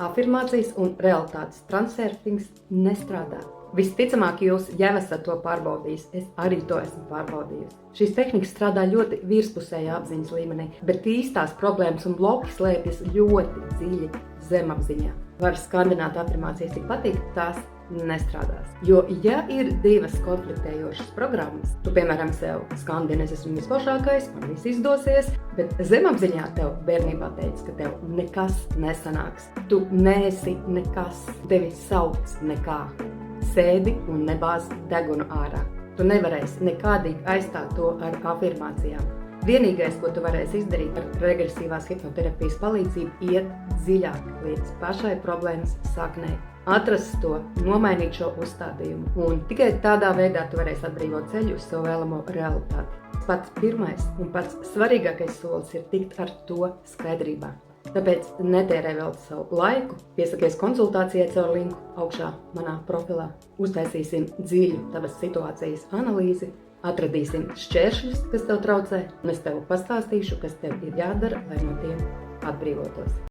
afirmācijas un realitātes transurfings nestrādā. Visticamāk, jūs jau esat to pārbaudījis, es arī to esmu pārbaudījusi. Šīs tehnikas strādā ļoti virspusējā apziņas līmenī, bet īstās problēmas un bloki slēpjas ļoti dziļi zemapziņā. Var skandināt afirmācijas tik patīk, tās nestrādās. Jo, ja ir divas konfliktējošas programmas, tu, piemēram, sev skandini, es esmu visforšākais, man viss izdosies, bet zemapziņā tev bērnībā teica, ka tev nekas nesanāks. Tu neesi nekas, tevi sauc nekā. Sēdi un nebāz degunu ārā. Tu nevarēsi nekādīgi aizstāt to ar afirmācijām. Vienīgais, ko tu varēsi izdarīt ar regresīvās hipnoterapijas palīdzību, iet dziļāk līdz pašai problēmas saknei. Atrast to, nomainīt šo uzstādījumu, un tikai tādā veidā tu varēsi atbrīvot ceļu uz savu vēlamo realitāti. Pats pirmais un pats svarīgākais solis ir tikt ar to skaidrībā. Tāpēc netērē vēl savu laiku, piesakies konsultācijai caur linku augšā manā profilā. Uztaisīsim dziļu tavas situācijas analīzi, atradīsim šķēršļus, kas tev traucē, un es tev pastāstīšu, kas tev ir jādara, lai no tiem atbrīvotos.